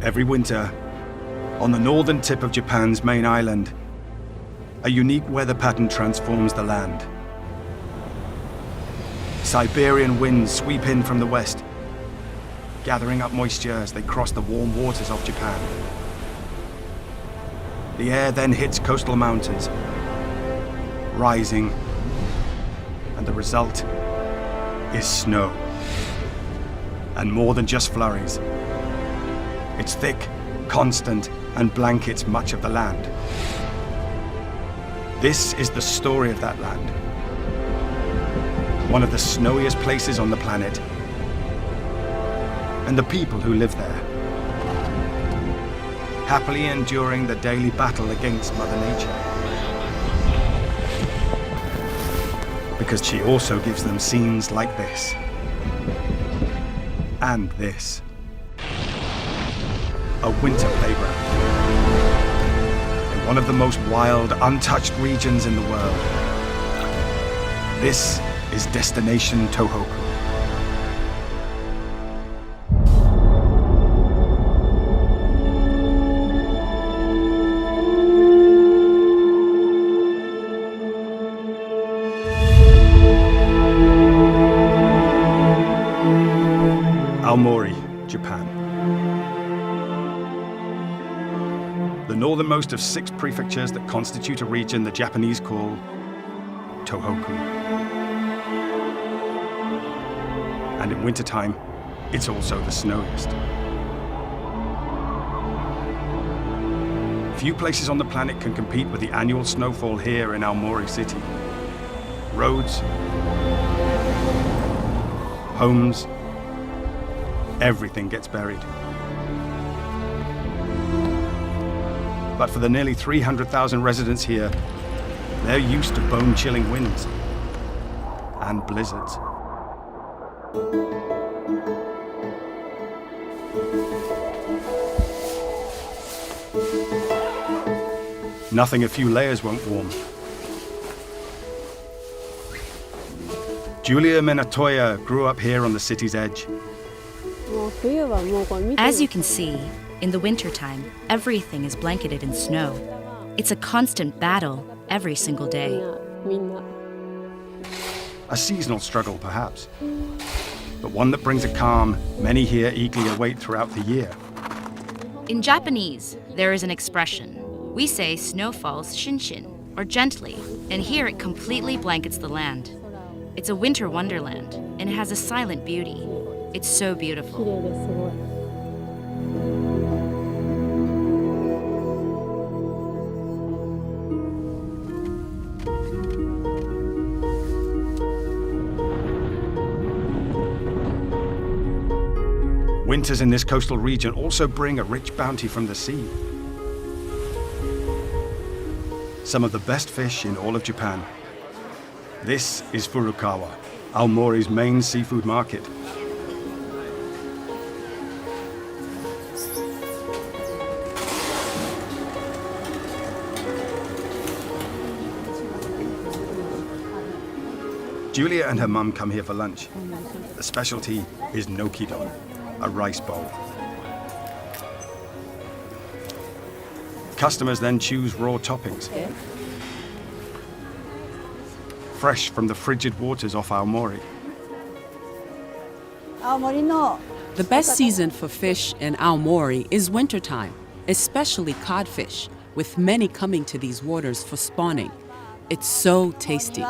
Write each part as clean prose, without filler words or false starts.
Every winter, on the northern tip of Japan's main island, a unique weather pattern transforms the land. Siberian winds sweep in from the west, gathering up moisture as they cross the warm waters of Japan. The air then hits coastal mountains, rising, and the result is snow. And more than just flurries. It's thick, constant, and blankets much of the land. This is the story of that land. One of the snowiest places on the planet, and the people who live there, happily enduring the daily battle against Mother Nature. Because she also gives them scenes like this, and this. A winter playground in one of the most wild, untouched regions in the world. This is Destination Tohoku. Aomori, Japan. The northernmost of 6 prefectures that constitute a region the Japanese call Tohoku. And in wintertime, it's also the snowiest. Few places on the planet can compete with the annual snowfall here in Aomori City. Roads, homes, everything gets buried. But for the nearly 300,000 residents here, they're used to bone-chilling winds and blizzards. Nothing a few layers won't warm. Julia Menatoya grew up here on the city's edge. As you can see, in the wintertime, everything is blanketed in snow. It's a constant battle every single day. A seasonal struggle, perhaps, but one that brings a calm many here eagerly await throughout the year. In Japanese, there is an expression. We say snow falls shinshin, or gently, and here it completely blankets the land. It's a winter wonderland, and it has a silent beauty. It's so beautiful. Winters in this coastal region also bring a rich bounty from the sea. Some of the best fish in all of Japan. This is Furukawa, Aomori's main seafood market. Julia and her mum come here for lunch. The specialty is nokidon, a rice bowl. Customers then choose raw toppings. Fresh from the frigid waters off Aomori. The best season for fish in Aomori is wintertime, especially codfish, with many coming to these waters for spawning. It's so tasty.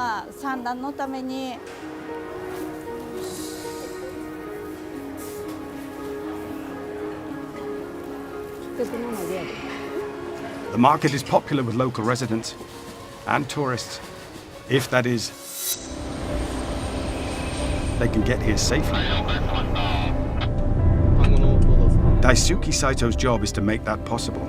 The market is popular with local residents and tourists, if that is, they can get here safely. Daisuke Saito's job is to make that possible.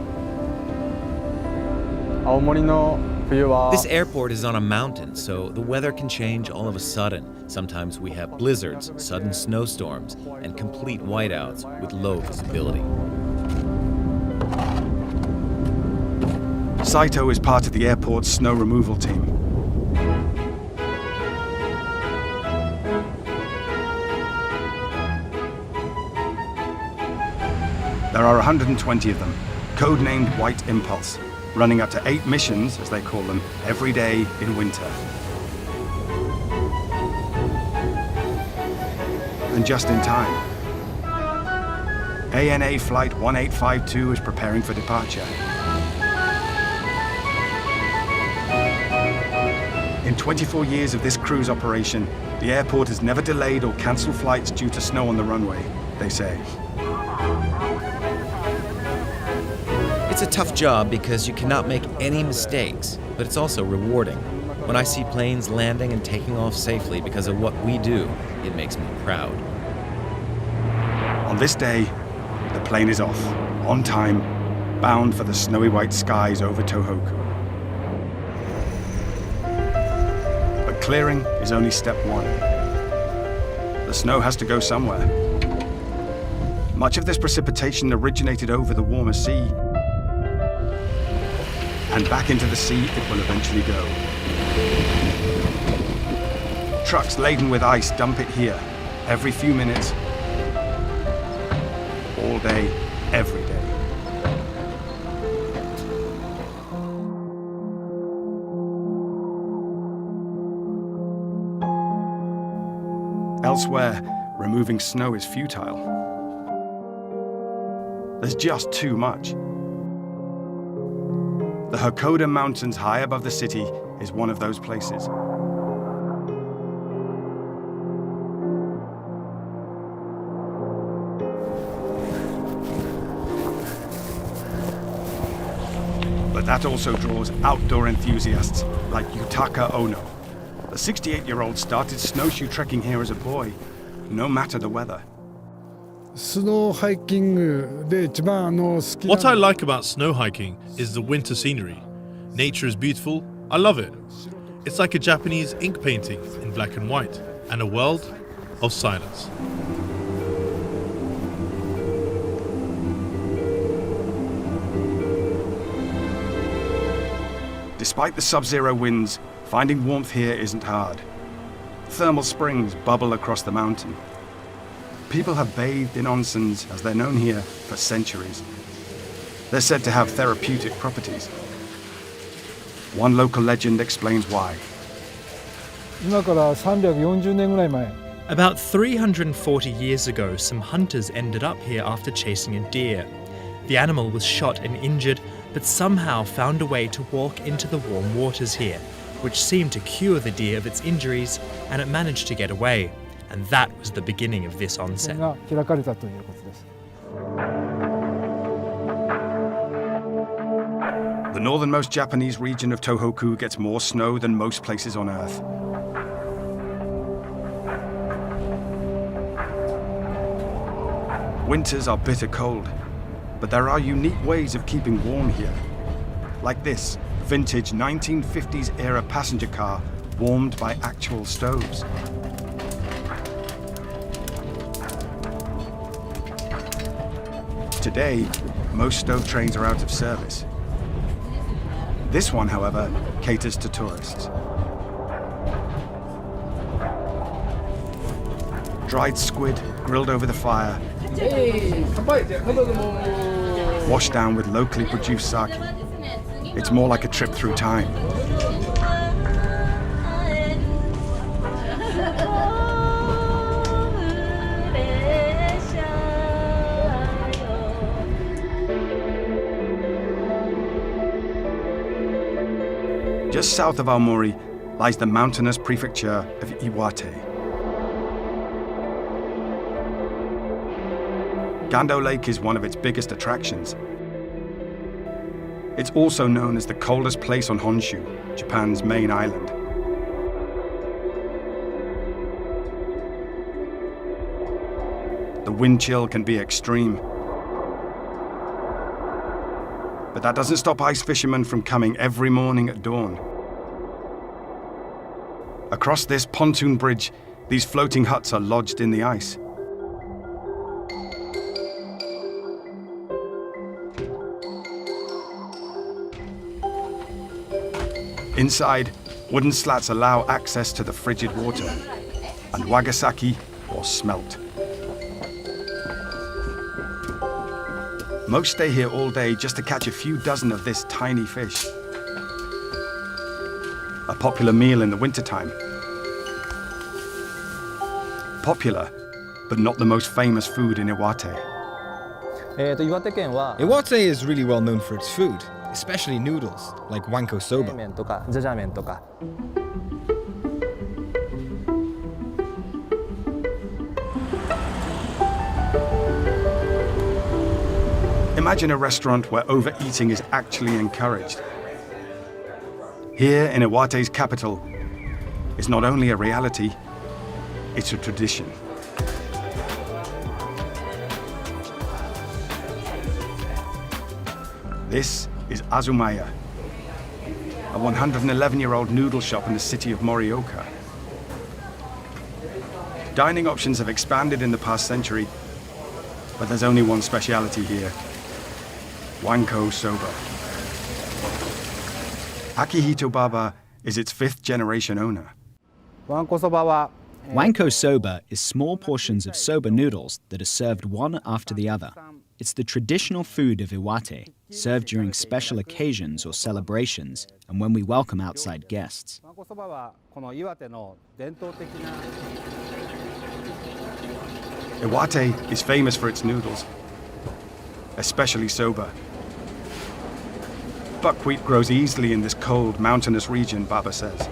This airport is on a mountain, so the weather can change all of a sudden. Sometimes we have blizzards, sudden snowstorms, and complete whiteouts with low visibility. Saito is part of the airport's snow removal team. There are 120 of them, codenamed White Impulse, running up to 8 missions, as they call them, every day in winter. And just in time. ANA Flight 1852 is preparing for departure. In 24 years of this cruise operation, the airport has never delayed or cancelled flights due to snow on the runway, they say. It's a tough job because you cannot make any mistakes, but it's also rewarding. When I see planes landing and taking off safely because of what we do, it makes me proud. On this day, the plane is off, on time, bound for the snowy white skies over Tohoku. But clearing is only step one. The snow has to go somewhere. Much of this precipitation originated over the warmer sea, and back into the sea it will eventually go. Trucks laden with ice dump it here, every few minutes, all day, every day. Elsewhere, removing snow is futile. There's just too much. The Hakoda Mountains high above the city is one of those places. But that also draws outdoor enthusiasts like Yutaka Ono. The 68-year-old started snowshoe trekking here as a boy, no matter the weather. What I like about snow hiking is the winter scenery. Nature is beautiful, I love it. It's like a Japanese ink painting in black and white, and a world of silence. Despite the sub-zero winds, finding warmth here isn't hard. Thermal springs bubble across the mountain. People have bathed in onsens, as they're known here, for centuries. They're said to have therapeutic properties. One local legend explains why. About 340 years ago, some hunters ended up here after chasing a deer. The animal was shot and injured, but somehow found a way to walk into the warm waters here, which seemed to cure the deer of its injuries, and it managed to get away. And that was the beginning of this onsen. The northernmost Japanese region of Tohoku gets more snow than most places on Earth. Winters are bitter cold, but there are unique ways of keeping warm here. Like this vintage 1950s era passenger car warmed by actual stoves. Today, most stove trains are out of service. This one, however, caters to tourists. Dried squid grilled over the fire, washed down with locally produced sake. It's more like a trip through time. Just south of Aomori lies the mountainous prefecture of Iwate. Gando Lake is one of its biggest attractions. It's also known as the coldest place on Honshu, Japan's main island. The wind chill can be extreme. But that doesn't stop ice fishermen from coming every morning at dawn. Across this pontoon bridge, these floating huts are lodged in the ice. Inside, wooden slats allow access to the frigid water, and wagasaki, or smelt. Most stay here all day just to catch a few dozen of this tiny fish. A popular meal in the wintertime. Popular, but not the most famous food in Iwate. Iwate is really well known for its food, especially noodles, like Wanko Soba. Imagine a restaurant where overeating is actually encouraged. Here in Iwate's capital, it's not only a reality, it's a tradition. This is Azumaya, a 111-year-old noodle shop in the city of Morioka. Dining options have expanded in the past century, but there's only one speciality here: Wanko Soba. Akihito Baba is its fifth-generation owner. Wanko Soba is small portions of soba noodles that are served one after the other. It's the traditional food of Iwate, served during special occasions or celebrations and when we welcome outside guests. Iwate is famous for its noodles, especially soba. Buckwheat grows easily in this cold, mountainous region, Baba says.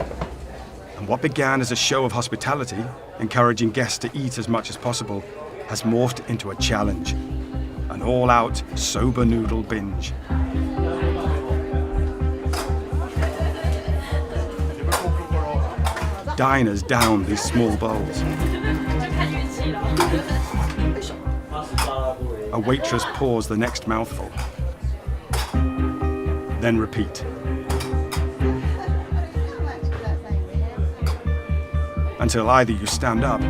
And what began as a show of hospitality, encouraging guests to eat as much as possible, has morphed into a challenge. An all-out soba noodle binge. Diners down these small bowls. A waitress pours the next mouthful. Then repeat. Until either you stand up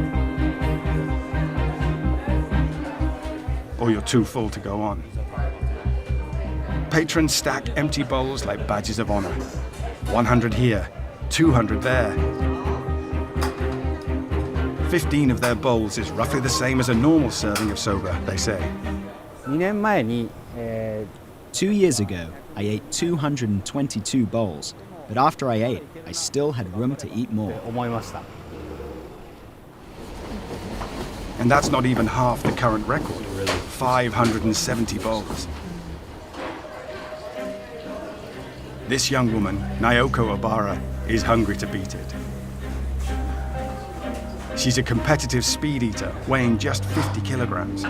or you're too full to go on. Patrons stack empty bowls like badges of honor. 100 here, 200 there. 15 of their bowls is roughly the same as a normal serving of soba, they say. 2 years ago, I ate 222 bowls, but after I ate, I still had room to eat more. And that's not even half the current record, 570 bowls. This young woman, Naoko Obara, is hungry to beat it. She's a competitive speed eater, weighing just 50 kilograms.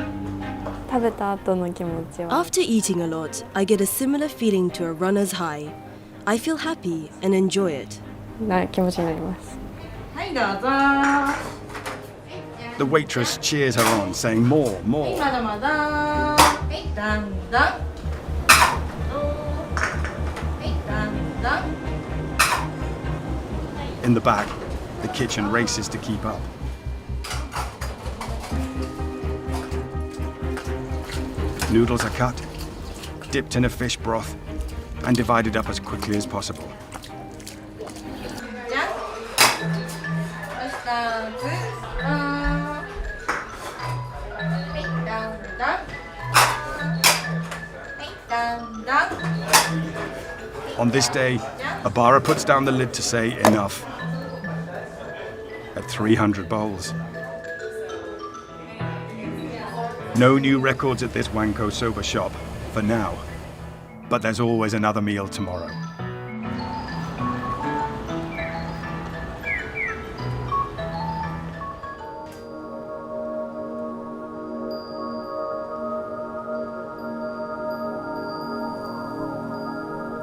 After eating a lot, I get a similar feeling to a runner's high. I feel happy and enjoy it. The waitress cheers her on, saying more, more. In the back, the kitchen races to keep up. Noodles are cut, dipped in a fish broth, and divided up as quickly as possible. On this day, Obara puts down the lid to say enough. At 300 bowls. No new records at this Wanko Soba shop, for now. But there's always another meal tomorrow.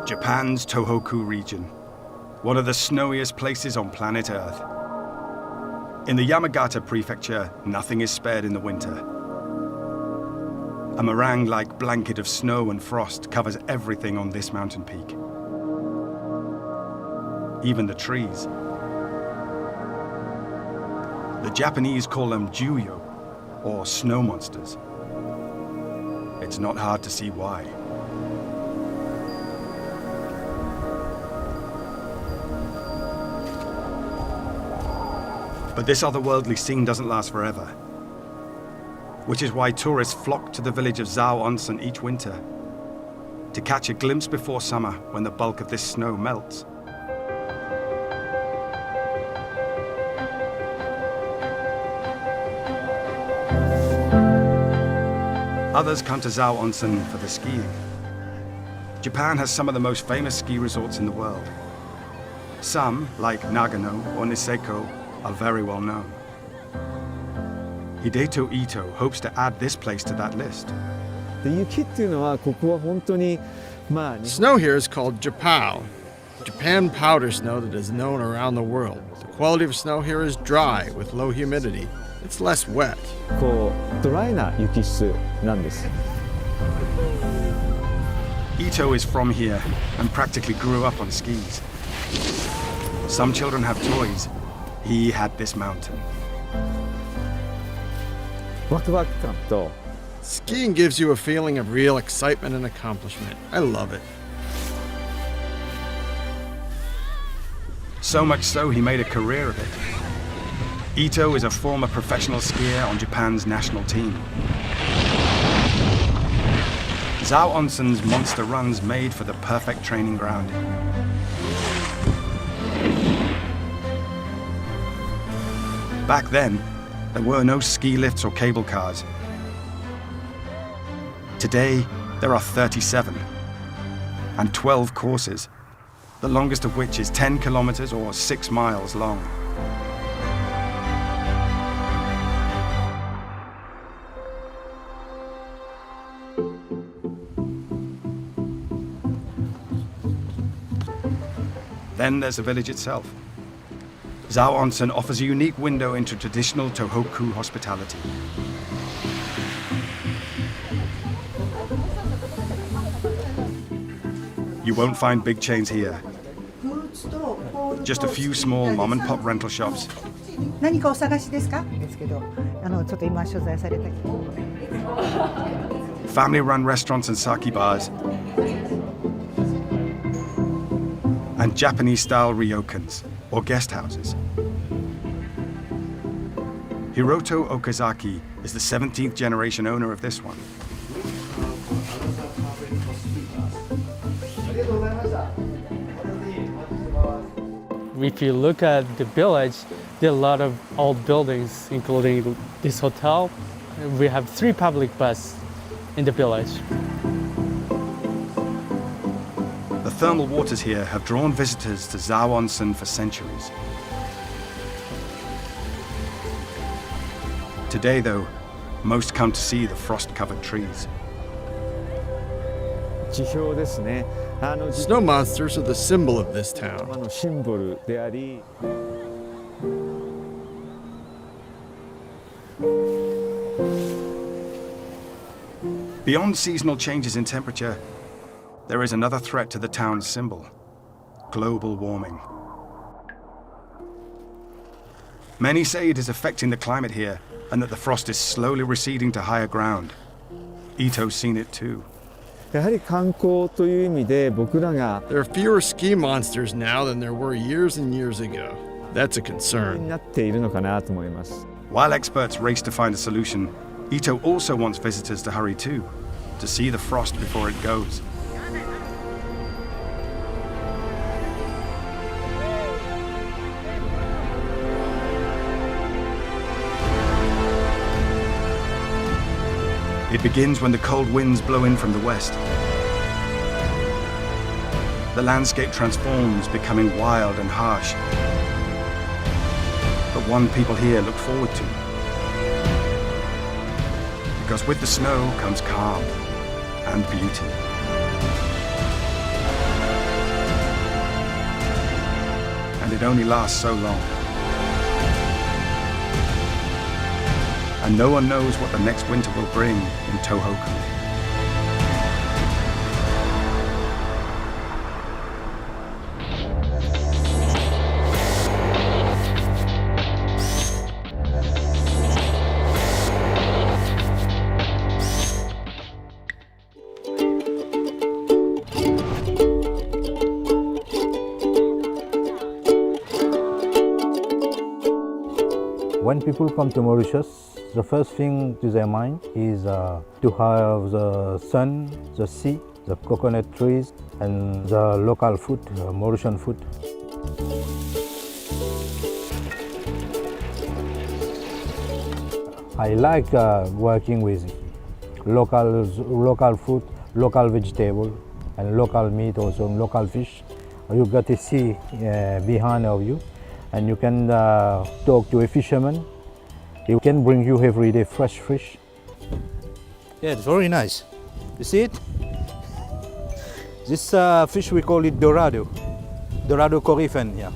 Japan's Tohoku region, one of the snowiest places on planet Earth. In the Yamagata prefecture, nothing is spared in the winter. A meringue-like blanket of snow and frost covers everything on this mountain peak. Even the trees. The Japanese call them juyo, or snow monsters. It's not hard to see why. But this otherworldly scene doesn't last forever. which is why tourists flock to the village of Zao Onsen each winter to catch a glimpse before summer when the bulk of this snow melts. Others come to Zao Onsen for the skiing. Japan has some of the most famous ski resorts in the world. Some, like Nagano or Niseko, are very well known. Hideto Ito hopes to add this place to that list. Snow here is called Japao, Japan powder snow that is known around the world. The quality of snow here is dry with low humidity. It's less wet. Ito is from here and practically grew up on skis. Some children have toys. He had this mountain. Skiing gives you a feeling of real excitement and accomplishment. I love it. So much so he made a career of it. Ito is a former professional skier on Japan's national team. Zao Onsen's monster runs made for the perfect training ground. Back then, there were no ski lifts or cable cars. Today, there are 37 and 12 courses, the longest of which is 10 kilometers or 6 miles long. Then there's the village itself. Zao Onsen offers a unique window into traditional Tohoku hospitality. You won't find big chains here. Just a few small mom-and-pop rental shops. Family-run restaurants and sake bars. And Japanese-style ryokans, or guest houses. Hiroto Okazaki is the 17th generation owner of this one. If you look at the village, there are a lot of old buildings, including this hotel. We have 3 public buses in the village. The thermal waters here have drawn visitors to Zao Onsen for centuries. Today, though, most come to see the frost-covered trees. Snow monsters are the symbol of this town. Beyond seasonal changes in temperature, there is another threat to the town's symbol: global warming. Many say it is affecting the climate here and that the frost is slowly receding to higher ground. Ito's seen it too. There are fewer ski monsters now than there were years and years ago. That's a concern. While experts race to find a solution, Ito also wants visitors to hurry too, to see the frost before it goes. It begins when the cold winds blow in from the west. The landscape transforms, becoming wild and harsh. But one people here look forward to. Because with the snow comes calm and beauty. And it only lasts so long. And no one knows what the next winter will bring in Tohoku. When people come to Mauritius, the first thing to their mind is to have the sun, the sea, the coconut trees, and the local food, Mauritian food. I like working with local food, local vegetable, and local meat, also local fish. You got to see behind of you, and you can talk to a fisherman. He can bring you every day fresh fish. Yeah, it's very nice. You see it? This fish, we call it dorado. Dorado coryphen, yeah.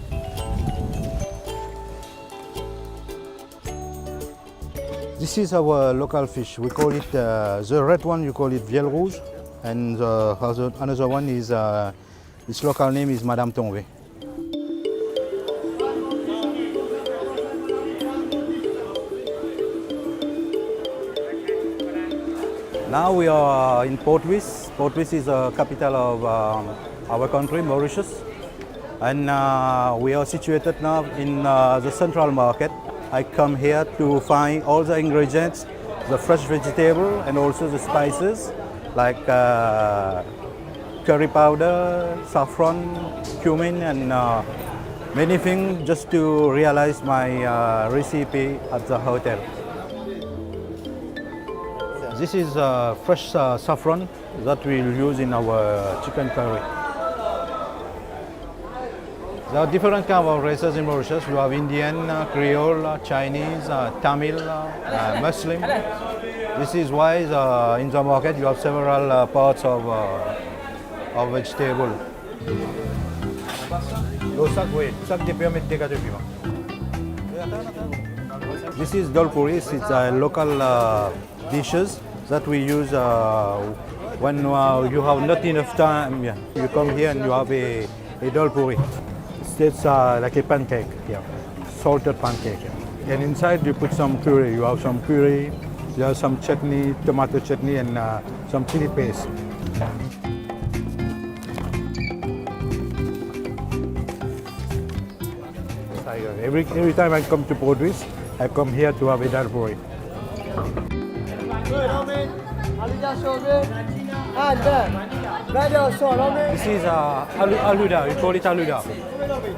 This is our local fish. We call it, the red one, you call it vielle rouge. And another one is, its local name is Madame Tombe. Now we are in Port Louis. Port Louis is the capital of our country, Mauritius. And we are situated now in the central market. I come here to find all the ingredients, the fresh vegetable and also the spices like curry powder, saffron, cumin, and many things just to realize my recipe at the hotel. This is fresh saffron that we'll use in our chicken curry. There are different kinds of races in Mauritius. You have Indian, Creole, Chinese, Tamil, Muslim. This is why in the market you have several parts of vegetable. This is dal puris. It's local dishes that we use when you have not enough time. Yeah. You come here and you have a dal puri. It's like a pancake, yeah, salted pancake. Yeah. And inside you put some curry. You have some curry, you have some chutney, tomato chutney, and some chili paste. Every time I come to Port Louis, I come here to have a dal puri. This is aluda, we call it aluda.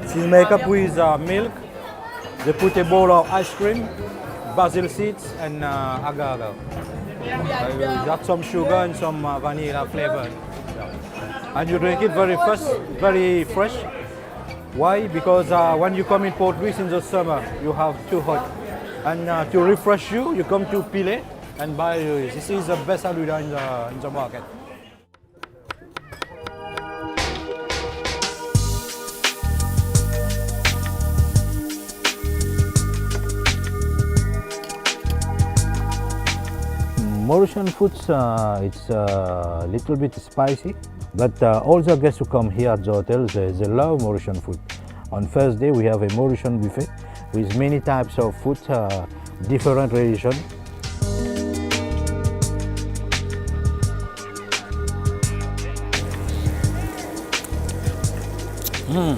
This is made up with milk. They put a bowl of ice cream, basil seeds, and agar-agar. Got some sugar and some vanilla flavor. And you drink it very fresh. Why? Because when you come in Port Louis in the summer, you have too hot. And to refresh you, you come to Pile and buy this. This is the best aluda in the market. Mauritian foods, it's a little bit spicy, but all the guests who come here at the hotel, they love Mauritian food. On first day, we have a Mauritian buffet with many types of food, different religion.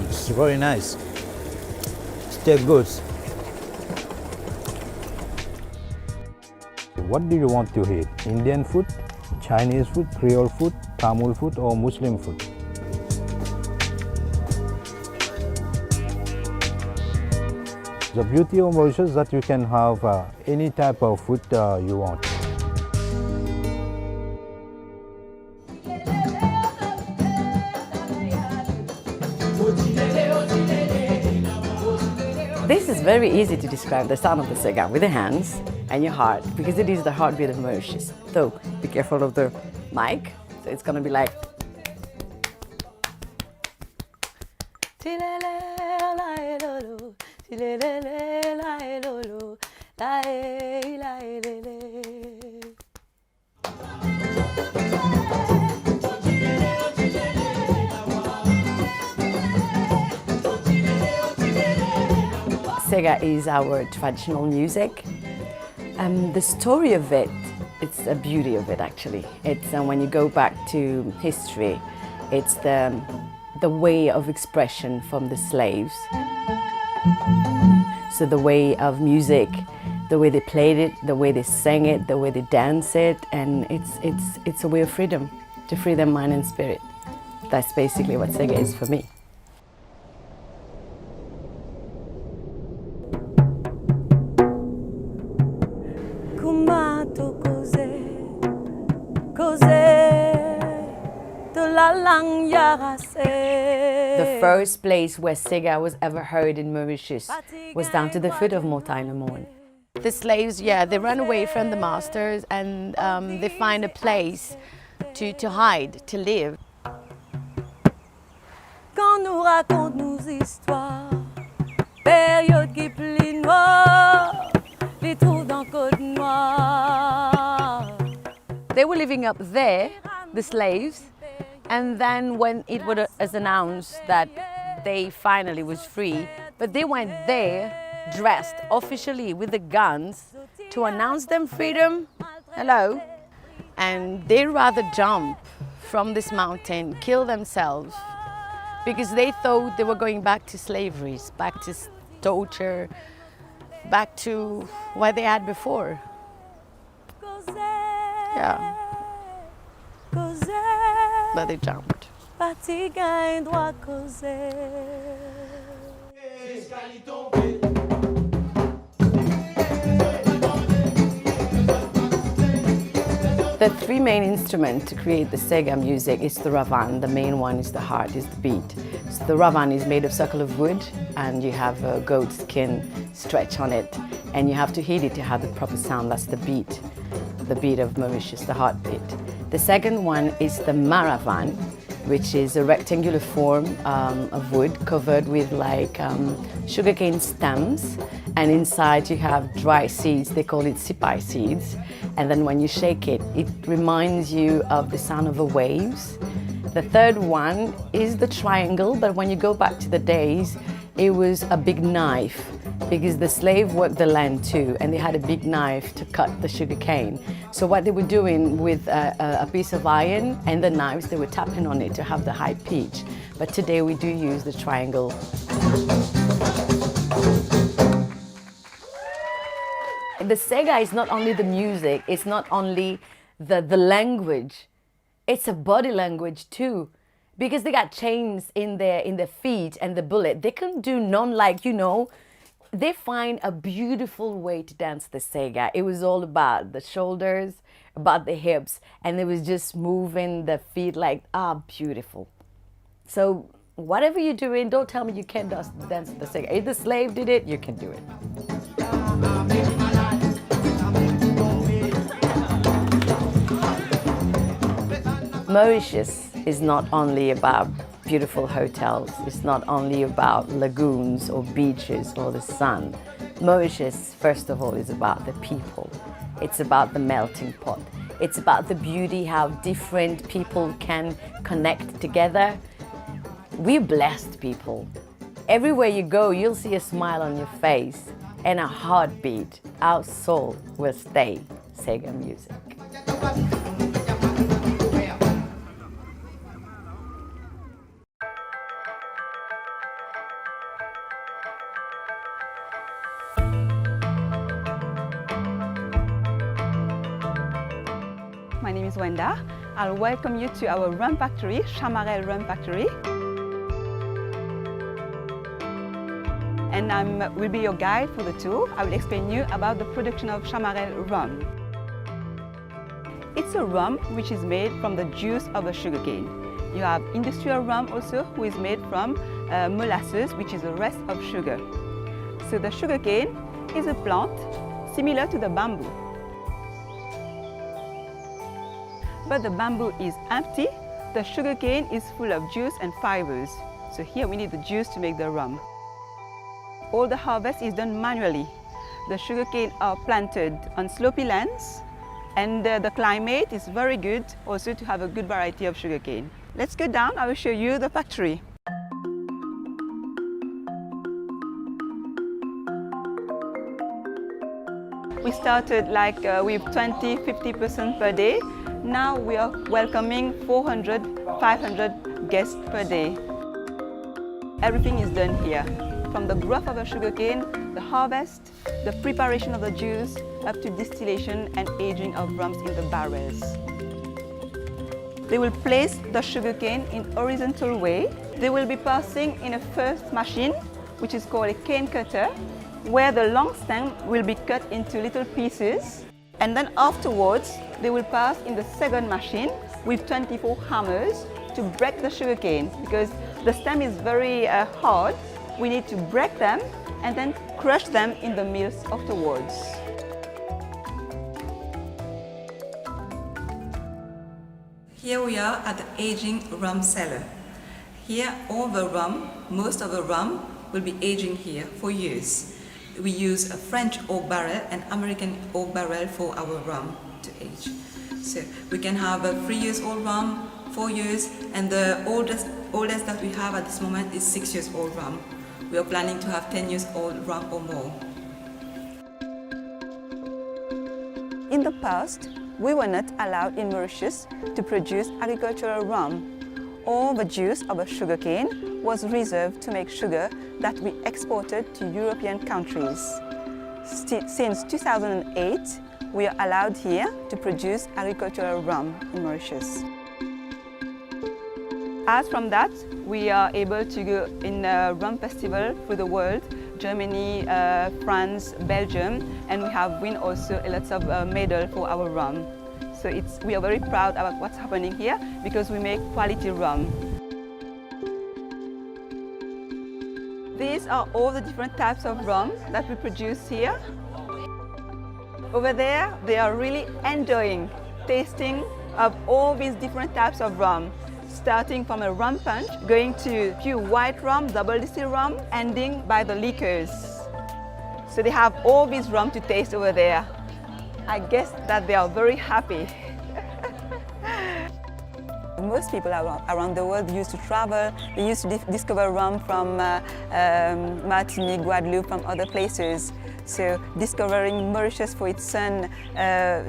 It's very nice. Steak goods. What do you want to eat? Indian food, Chinese food, Creole food, Tamil food, or Muslim food? The beauty of Mauritius is that you can have any type of food you want. This is very easy to describe the sound of the sega with the hands and your heart, because it is the heartbeat of Mauritius. So be careful of the mic. So it's gonna be like. Sega is our traditional music. The story of it, it's the beauty of it actually. It's when you go back to history, it's the way of expression from the slaves. So the way of music the way they played it, the way they sang it, the way they dance it, and it's a way of freedom, to free their mind and spirit. That's basically what Sega is for me. The first place where Sega was ever heard in Mauritius was down to the foot of Mont Island. The slaves, they run away from the masters and they find a place to hide, to live. Quand nous raconte nos histoires, période qui plie noire, les trous dans Côte Noire. They were living up there, the slaves, and then when it was announced that they finally was free, but they went there dressed officially with the guns to announce them freedom. Hello. And they rather jump from this mountain, kill themselves, because they thought they were going back to slavery, back to torture, back to what they had before. Yeah. But they jumped. The three main instruments to create the Sega music is the ravan. The main one is the heart, is the beat. So the ravan is made of suckle of wood and you have a goat skin stretch on it and you have to hit it to have the proper sound. That's the beat of Mauritius, the heartbeat. The second one is the maravan, which is a rectangular form of wood covered with like sugarcane stems, and inside you have dry seeds. They call it sipai seeds, and then when you shake it, it reminds you of the sound of the waves. The third one is the triangle, but when you go back to the days, it was a big knife, because the slave worked the land too, and they had a big knife to cut the sugar cane. So what they were doing with a piece of iron and the knives, they were tapping on it to have the high pitch. But today we do use the triangle. The Sega is not only the music, it's not only the language, it's a body language too. Because they got chains in their feet and the bullet. They can do they find a beautiful way to dance the Sega. It was all about the shoulders, about the hips, and it was just moving the feet like, beautiful. So whatever you're doing, don't tell me you can't dance the Sega. If the slave did it, you can do it. Mauritius is not only about beautiful hotels, it's not only about lagoons or beaches or the sun. Mauritius, first of all, is about the people. It's about the melting pot. It's about the beauty, how different people can connect together. We're blessed people. Everywhere you go, you'll see a smile on your face and a heartbeat. Our soul will stay Sega music. My name is Wenda. I'll welcome you to our Rum Factory, Chamarel Rum Factory. And I will be your guide for the tour. I will explain you about the production of Chamarel rum. It's a rum which is made from the juice of a sugarcane. You have industrial rum also, who is made from molasses, which is the rest of sugar. So the sugarcane is a plant similar to the bamboo. But the bamboo is empty, the sugarcane is full of juice and fibers. So here we need the juice to make the rum. All the harvest is done manually. The sugarcane are planted on slopy lands, and the climate is very good also to have a good variety of sugarcane. Let's go down, I will show you the factory. We started with 20-50% per day. Now we are welcoming 400-500 guests per day. Everything is done here. from the growth of the sugarcane, the harvest, the preparation of the juice, up to distillation and aging of rums in the barrels. They will place the sugarcane in horizontal way. They will be passing in a first machine, which is called a cane cutter, where the long stem will be cut into little pieces. And then afterwards, they will pass in the second machine with 24 hammers to break the sugarcane, because the stem is very hard. We need to break them and then crush them in the mills afterwards. Here we are at the aging rum cellar. Here all the rum, most of the rum, will be aging here for years. We use a French oak barrel and American oak barrel for our rum to age. So we can have a 3 years old rum, 4 years, and the oldest that we have at this moment is 6 years old rum. We are planning to have 10 years old rum or more. In the past, we were not allowed in Mauritius to produce agricultural rum. All the juice of the sugarcane was reserved to make sugar that we exported to European countries. Since 2008, we are allowed here to produce agricultural rum in Mauritius. As from that, we are able to go in a rum festival through the world, Germany, France, Belgium, and we have won also lots of medals for our rum. So we are very proud about what's happening here because we make quality rum. These are all the different types of rum that we produce here. Over there, they are really enjoying tasting of all these different types of rum, starting from a rum punch, going to pure white rum, double distilled rum, ending by the liqueurs. So they have all these rum to taste over there. I guess that they are very happy. Most people around the world used to travel. They used to discover rum from Martinique, Guadeloupe, from other places. So discovering Mauritius for its sun,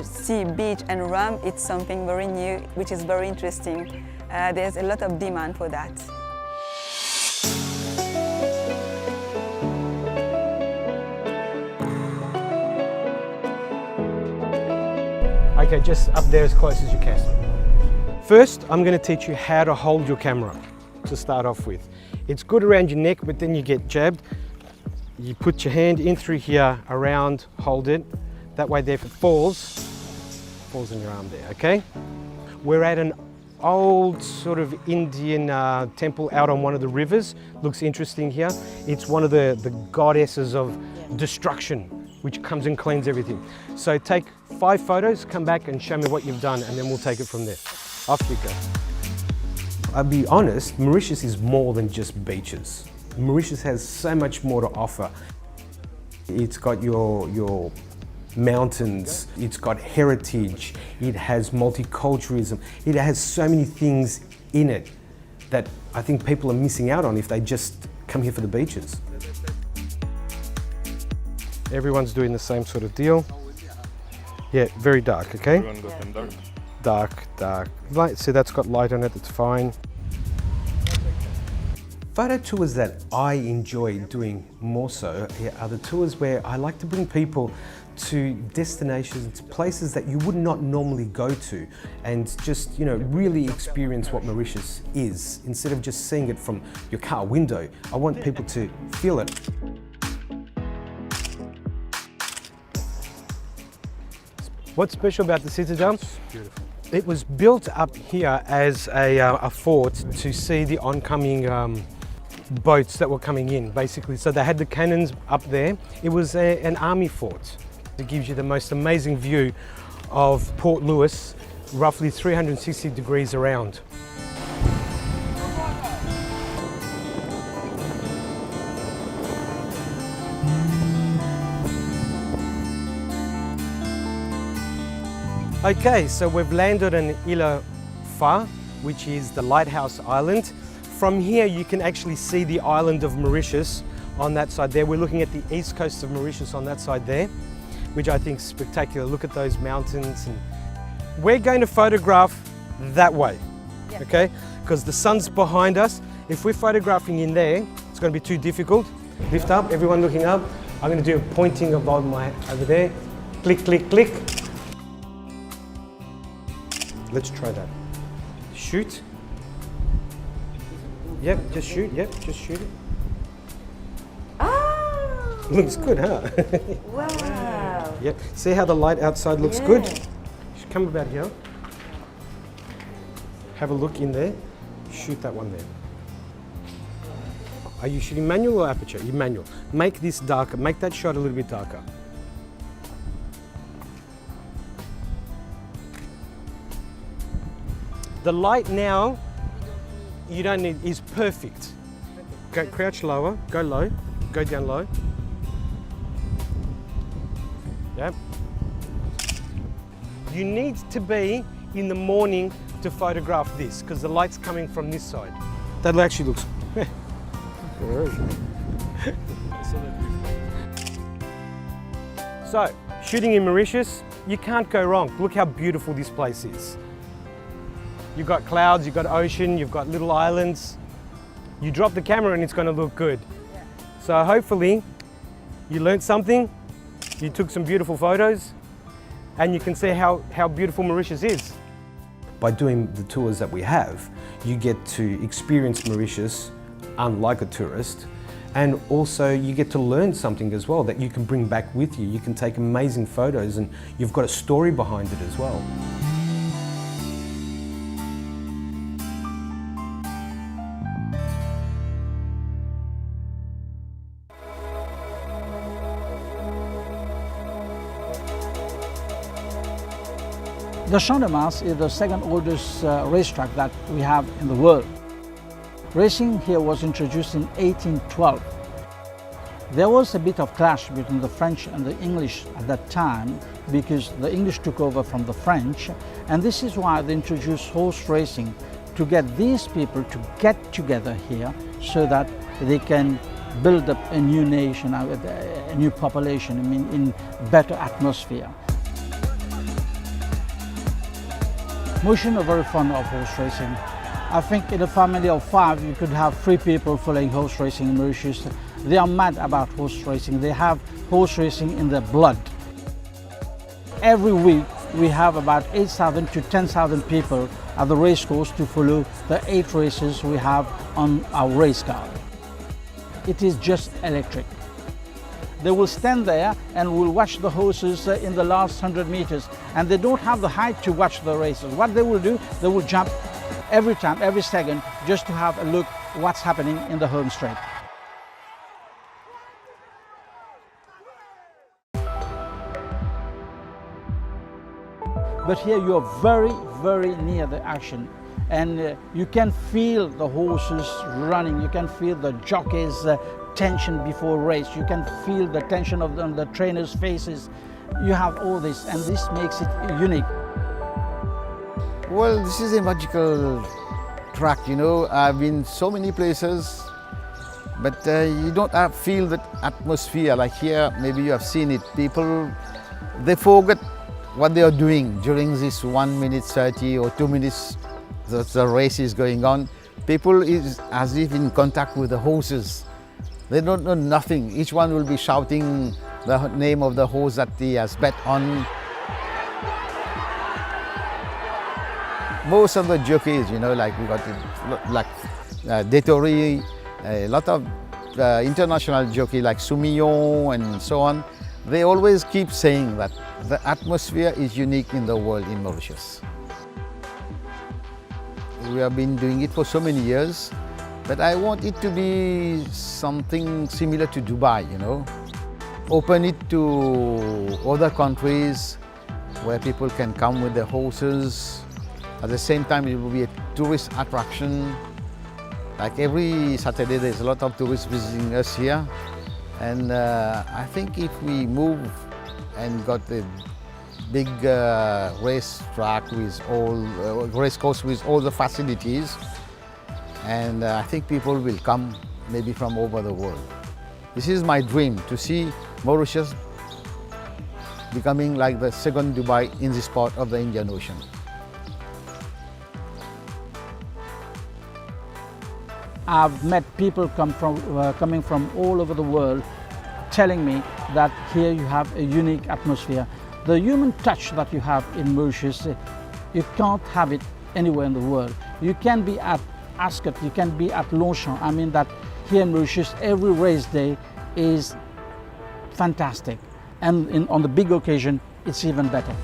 sea, beach and rum, it's something very new, which is very interesting. There's a lot of demand for that. Okay, just up there as close as you can. First, I'm going to teach you how to hold your camera to start off with. It's good around your neck, but then you get jabbed. You put your hand in through here, around, hold it. That way there, if it falls in your arm there, okay? We're at an old sort of Indian temple out on one of the rivers. Looks interesting here. It's one of the goddesses of destruction, which comes and cleans everything. So take 5 photos, come back and show me what you've done, and then we'll take it from there. Off you go. I'll be honest, Mauritius is more than just beaches. Mauritius has so much more to offer. It's got your mountains, it's got heritage, it has multiculturalism, it has so many things in it that I think people are missing out on if they just come here for the beaches. Everyone's doing the same sort of deal. Yeah, very dark, okay? Everyone got them dark? Dark, dark. Light, so that's got light on it, that's fine. Photo tours that I enjoy doing more so are the tours where I like to bring people to destinations, places that you would not normally go to, and just, really experience what Mauritius is. Instead of just seeing it from your car window, I want people to feel it. What's special about the Citadel? It's beautiful. It was built up here as a fort to see the oncoming boats that were coming in, basically. So they had the cannons up there. It was an army fort. It gives you the most amazing view of Port Louis, roughly 360 degrees around. Okay, so we've landed on Île Fa, which is the lighthouse island. From here you can actually see the island of Mauritius on that side there. We're looking at the east coast of Mauritius on that side there, which I think is spectacular. Look at those mountains. And we're going to photograph that way, okay? Because the sun's behind us. If we're photographing in there, it's going to be too difficult. Lift up, everyone looking up. I'm going to do a pointing about my over there. Click, click, click. Let's try that. Shoot. Yep, just shoot. Yep, just shoot it. Ah! Looks good, huh? Wow. Yep. See how the light outside looks good? Just come about here. Have a look in there. Shoot that one there. Are you shooting manual or aperture? You manual. Make this darker. Make that shot a little bit darker. The light now, you don't need, is perfect. Go crouch lower, go low, go down low. Yep. You need to be in the morning to photograph this because the light's coming from this side. That actually looks. So, shooting in Mauritius, you can't go wrong. Look how beautiful this place is. You've got clouds, you've got ocean, you've got little islands. You drop the camera and it's going to look good. So hopefully you learned something, you took some beautiful photos, and you can see how beautiful Mauritius is. By doing the tours that we have, you get to experience Mauritius unlike a tourist, and also you get to learn something as well that you can bring back with you. You can take amazing photos and you've got a story behind it as well. The Champ de Mars is the second oldest racetrack that we have in the world. Racing here was introduced in 1812. There was a bit of clash between the French and the English at that time because the English took over from the French, and this is why they introduced horse racing, to get these people to get together here so that they can build up a new nation, a new population, in better atmosphere. Mauritians are very fond of horse racing. I think in a family of 5 you could have 3 people following horse racing in Mauritius. They are mad about horse racing. They have horse racing in their blood. Every week we have about 8,000 to 10,000 people at the race course to follow the 8 races we have on our race car. It is just electric. They will stand there and will watch the horses in the last 100 meters, and they don't have the height to watch the races. What they will do, they will jump every time, every second, just to have a look what's happening in the home straight. But here you are very, very near the action, and you can feel the horses running, you can feel the jockeys' tension before race, you can feel the tension of the trainers' faces. You have all this, and this makes it unique. Well, this is a magical track, you know. I've been so many places, but you don't feel that atmosphere like here. Maybe you have seen it. People, they forget what they are doing during this 1 minute 30 or 2 minutes that the race is going on. People is as if in contact with the horses. They don't know nothing. Each one will be shouting the name of the horse that he has bet on. Most of the jockeys, you know, like we got like Detori, a lot of international jockeys like Soumillon and so on. They always keep saying that the atmosphere is unique in the world in Mauritius. We have been doing it for so many years, but I want it to be something similar to Dubai, you know. Open it to other countries where people can come with their horses. At the same time, it will be a tourist attraction. Like every Saturday, there's a lot of tourists visiting us here. And I think if we move and got a big race track with all, race course with all the facilities, and I think people will come maybe from over the world. This is my dream, to see Mauritius becoming like the second Dubai in this part of the Indian Ocean. I've met people coming from all over the world telling me that here you have a unique atmosphere. The human touch that you have in Mauritius, you can't have it anywhere in the world. You can be at Ascot, you can be at Longchamp. I mean that here in Mauritius, every race day is fantastic. And on the big occasion, it's even better.